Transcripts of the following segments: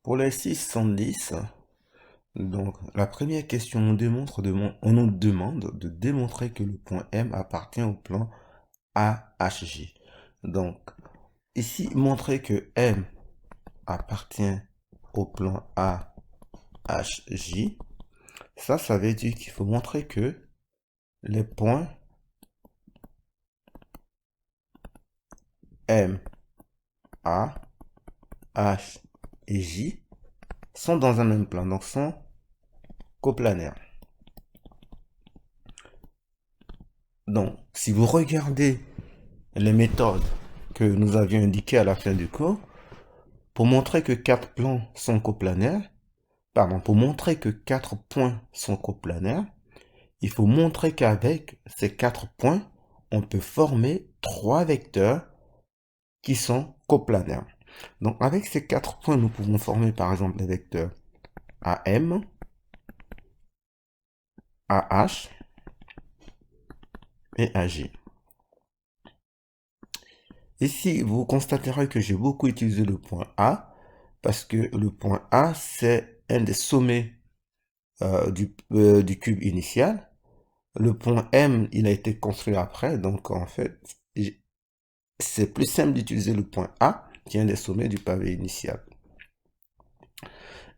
Pour les 610, donc la première question on nous demande de démontrer que le point M appartient au plan AHJ. Donc ici, montrer que M appartient au plan AHJ, ça veut dire qu'il faut montrer que les points M, A, H et J sont dans un même plan, donc sont coplanaires. Donc, si vous regardez les méthodes que nous avions indiquées à la fin du cours, pour montrer que quatre plans sont coplanaires, pour montrer que quatre points sont coplanaires, il faut montrer qu'avec ces quatre points, on peut former trois vecteurs qui sont coplanaires. Donc, avec ces quatre points, nous pouvons former par exemple les vecteurs AM, AH et AJ. Ici, vous constaterez que j'ai beaucoup utilisé le point A parce que le point A, c'est un des sommets du cube initial. Le point M, il a été construit après, donc en fait, c'est plus simple d'utiliser le point A, qui est un des sommets du pavé initial.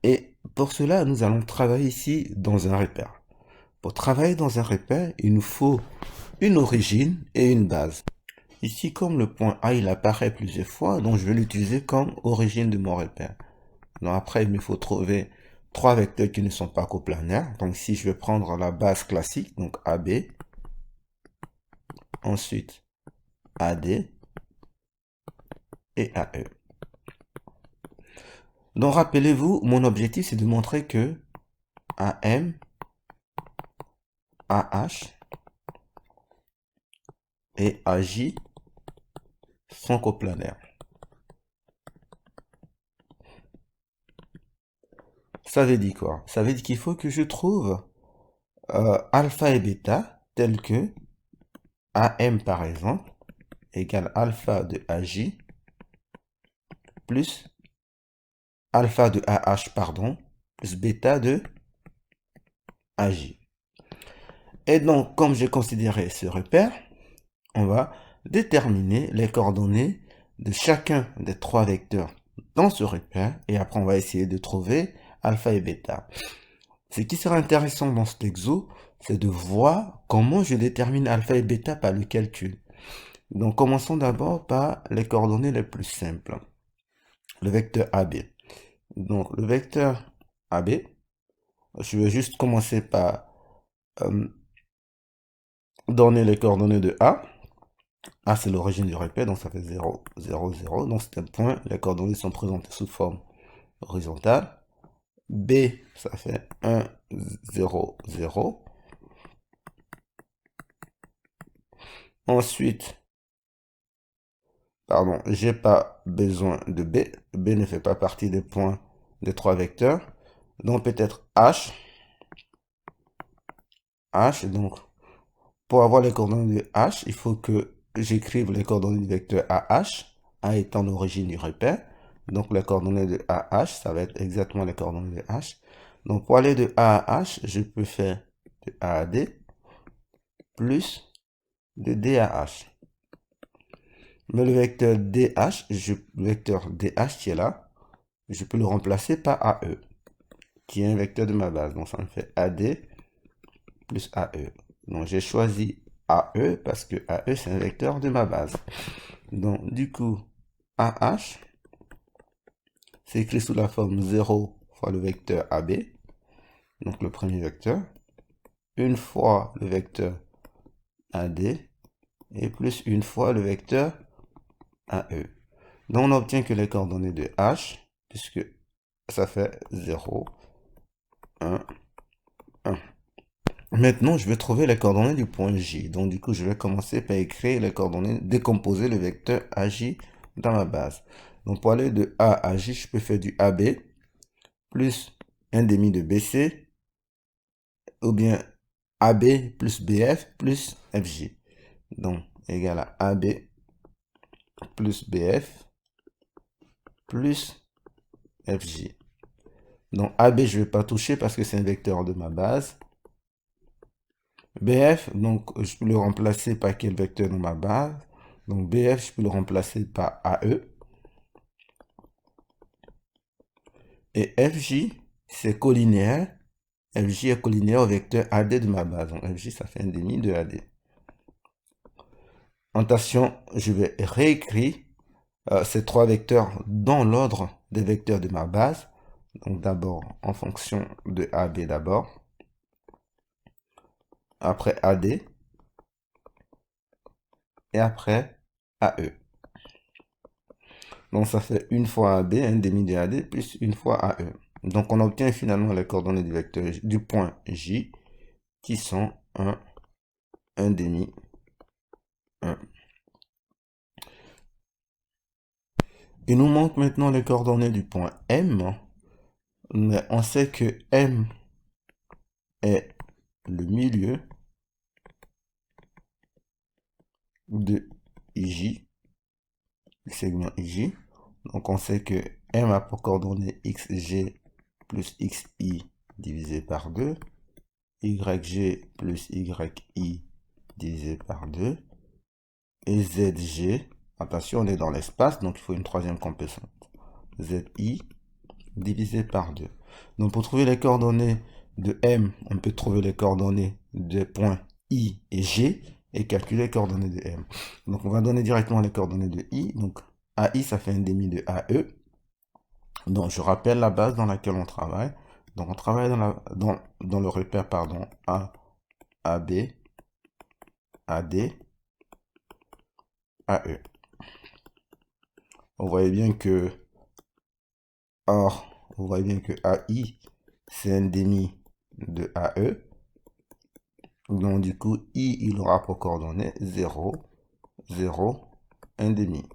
Et pour cela, nous allons travailler ici dans un repère. Pour travailler dans un repère, il nous faut une origine et une base. Ici, comme le point A, il apparaît plusieurs fois, donc je vais l'utiliser comme origine de mon repère. Donc après, il me faut trouver trois vecteurs qui ne sont pas coplanaires. Donc ici, je vais prendre la base classique, donc AB. Ensuite, AD et AE. Donc rappelez-vous, mon objectif, c'est de montrer que AM, AH et AJ sont coplanaires. Ça veut dire quoi? Ça veut dire qu'il faut que je trouve alpha et bêta tels que AM par exemple égale alpha de AJ plus alpha de AH pardon plus bêta de AJ. Et donc comme j'ai considéré ce repère, on va déterminer les coordonnées de chacun des trois vecteurs dans ce repère et après on va essayer de trouver alpha et bêta. Ce qui sera intéressant dans cet exo, c'est de voir comment je détermine alpha et bêta par le calcul. Donc commençons d'abord par les coordonnées les plus simples. Le vecteur AB. Donc le vecteur AB, je vais juste commencer par donner les coordonnées de A. A c'est l'origine du repère, donc ça fait 0, 0, 0. Donc c'est un point, les coordonnées sont présentées sous forme horizontale. B, ça fait 1, 0, 0. Ensuite, j'ai pas besoin de B. B ne fait pas partie des points des trois vecteurs. Donc peut-être H. H, donc pour avoir les coordonnées de H, il faut que j'écrive les coordonnées du vecteur AH, A étant l'origine du repère. Donc les coordonnées de AH, ça va être exactement les coordonnées de H. Donc pour aller de A à H, je peux faire de A à D plus de D à H. Mais le vecteur DH, le vecteur DH qui est là, je peux le remplacer par AE, qui est un vecteur de ma base. Donc ça me fait AD plus AE. Donc j'ai choisi AE parce que AE c'est un vecteur de ma base. Donc du coup, AH, c'est écrit sous la forme 0 fois le vecteur AB, donc le premier vecteur, une fois le vecteur AD, et plus une fois le vecteur AE. Donc on obtient que les coordonnées de H, puisque ça fait 0, 1, 1. Maintenant, je vais trouver les coordonnées du point J. Donc du coup, je vais commencer par écrire les coordonnées, décomposer le vecteur AJ dans ma base. Donc pour aller de A à J, je peux faire du AB plus 1 demi de BC, ou bien AB plus BF plus FJ. Donc, égal à AB plus BF plus FJ. Donc AB, je ne vais pas toucher parce que c'est un vecteur de ma base. BF, donc je peux le remplacer par quel vecteur dans ma base? Donc BF, je peux le remplacer par AE. Et FJ, c'est collinéaire. FJ est collinéaire au vecteur AD de ma base. Donc FJ, ça fait 1,5 de AD. Attention, je vais réécrire ces trois vecteurs dans l'ordre des vecteurs de ma base. Donc d'abord en fonction de AB d'abord. Après AD. Et après AE. Donc ça fait une fois AB, 1,5 de AD, plus une fois AE. Donc on obtient finalement les coordonnées du vecteur du point J, qui sont 1, 1,5, 1. Il nous manque maintenant les coordonnées du point M. Mais on sait que M est le milieu de IJ, le segment IJ. Donc on sait que M a pour coordonnées XG plus XI divisé par 2, YG plus YI divisé par 2, et ZG, attention on est dans l'espace, donc il faut une troisième composante, ZI divisé par 2. Donc pour trouver les coordonnées de M, on peut trouver les coordonnées des points I et G et calculer les coordonnées de M. Donc on va donner directement les coordonnées de I. Donc AI, ça fait 1,5 de AE. Donc je rappelle la base dans laquelle on travaille. Donc on travaille dans le repère, pardon, A, AB, AD, AE. Vous voyez bien que AI, c'est 1,5 de AE. Donc du coup, I, il aura pour coordonnées 0, 0, 1,5.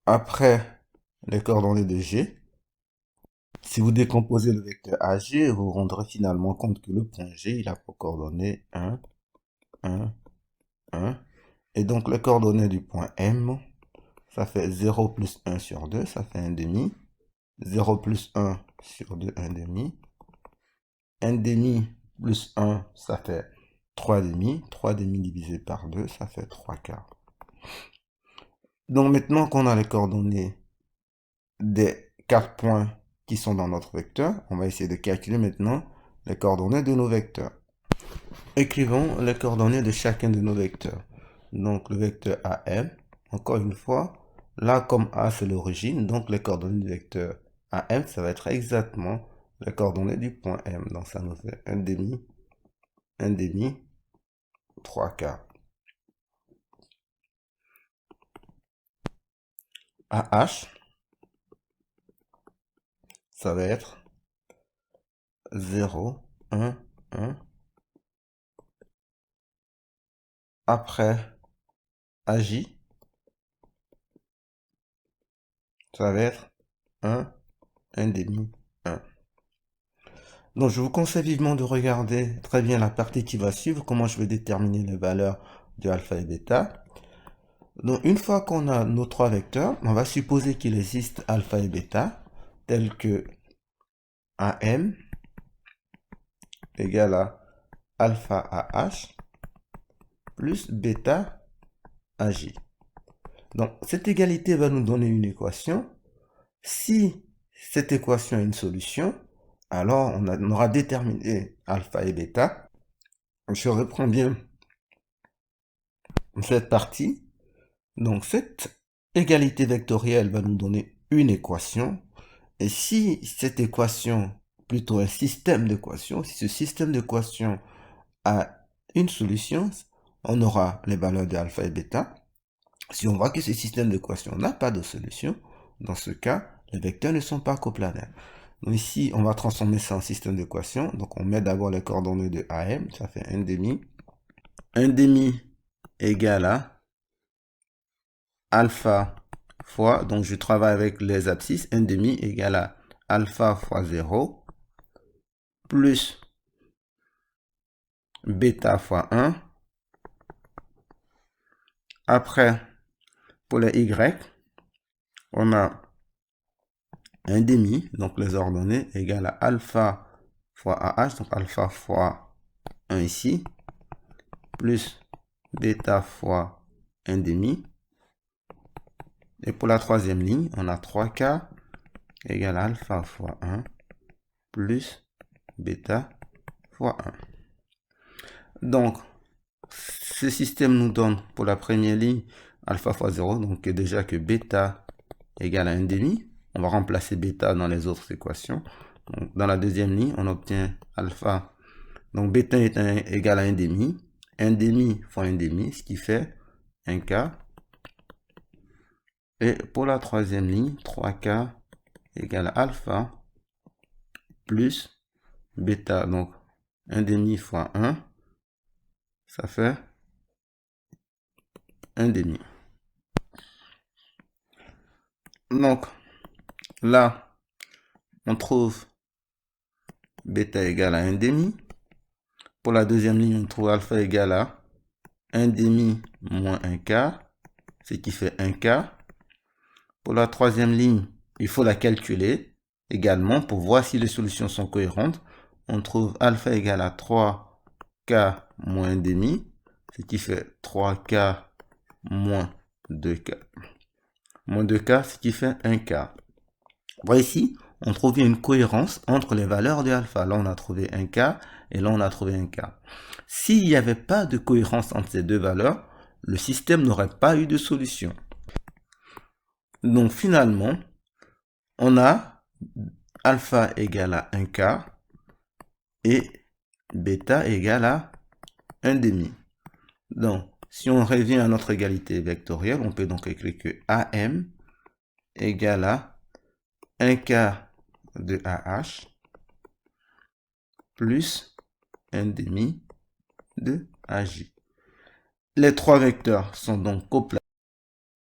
Après, les coordonnées de G, si vous décomposez le vecteur AG, vous vous rendrez finalement compte que le point G, il a pour coordonnées 1, 1, 1. Et donc les coordonnées du point M, ça fait 0 plus 1 sur 2, ça fait 1,5. 0 plus 1 sur 2, 1,5. 1,5 plus 1, ça fait 3,5. 3,5 divisé par 2, ça fait 3 quarts. Donc maintenant qu'on a les coordonnées des 4 points qui sont dans notre vecteur, on va essayer de calculer maintenant les coordonnées de nos vecteurs. Écrivons les coordonnées de chacun de nos vecteurs. Donc le vecteur AM, encore une fois, là comme A c'est l'origine, donc les coordonnées du vecteur AM, ça va être exactement les coordonnées du point M. Donc ça nous fait 1,5, 1,5, 3 quarts. AH, ça va être 0, 1, 1. Après AJ, ça va être 1, 1,5, 1. Donc je vous conseille vivement de regarder très bien la partie qui va suivre, comment je vais déterminer les valeurs de alpha et bêta. Donc une fois qu'on a nos trois vecteurs, on va supposer qu'il existe alpha et bêta, tels que AM égale à alpha AH plus bêta AJ. Donc cette égalité va nous donner une équation. Si cette équation a une solution, alors on aura déterminé alpha et bêta. Je reprends bien cette partie. Donc cette égalité vectorielle va nous donner une équation. Et si cette équation, plutôt un système d'équations, si ce système d'équations a une solution, on aura les valeurs de alpha et bêta. Si on voit que ce système d'équations n'a pas de solution, dans ce cas, les vecteurs ne sont pas coplanaires. Donc ici, on va transformer ça en système d'équations. Donc on met d'abord les coordonnées de AM, ça fait 1,5. 1,5 égale à alpha fois, donc je travaille avec les abscisses, 1,5 égale à alpha fois 0, plus bêta fois 1. Après, pour les y, on a 1 demi, donc les ordonnées égales à alpha fois AH, donc alpha fois 1 ici, plus bêta fois 1 demi. Et pour la troisième ligne, on a 3K égale à alpha fois 1 plus bêta fois 1. Donc, ce système nous donne pour la première ligne alpha fois 0, donc déjà que bêta égale à 1 demi. On va remplacer bêta dans les autres équations. Donc, dans la deuxième ligne, on obtient alpha. Donc, bêta est égal à 1 demi. 1 demi fois 1 demi, ce qui fait 1K. Et pour la troisième ligne, 3K égale à alpha plus bêta. Donc, 1 demi fois 1, ça fait 1 demi. Donc, là, on trouve bêta égale à 1 demi. Pour la deuxième ligne, on trouve alpha égale à 1 demi moins 1 quart, ce qui fait 1 quart. Pour la troisième ligne, il faut la calculer également pour voir si les solutions sont cohérentes. On trouve alpha égale à 3K moins 1 demi, ce qui fait 3K moins 2K. Moins 2K, ce qui fait 1 quart. Voilà, ici, on trouve une cohérence entre les valeurs de alpha. Là, on a trouvé 1 quart et là, on a trouvé 1 quart. S'il n'y avait pas de cohérence entre ces deux valeurs, le système n'aurait pas eu de solution. Donc, finalement, on a alpha égale à 1 quart et bêta égale à 1 demi. Donc, si on revient à notre égalité vectorielle, on peut donc écrire que AM égale à 1 quart de AH plus 1 demi de AJ. Les trois vecteurs sont donc coplanes.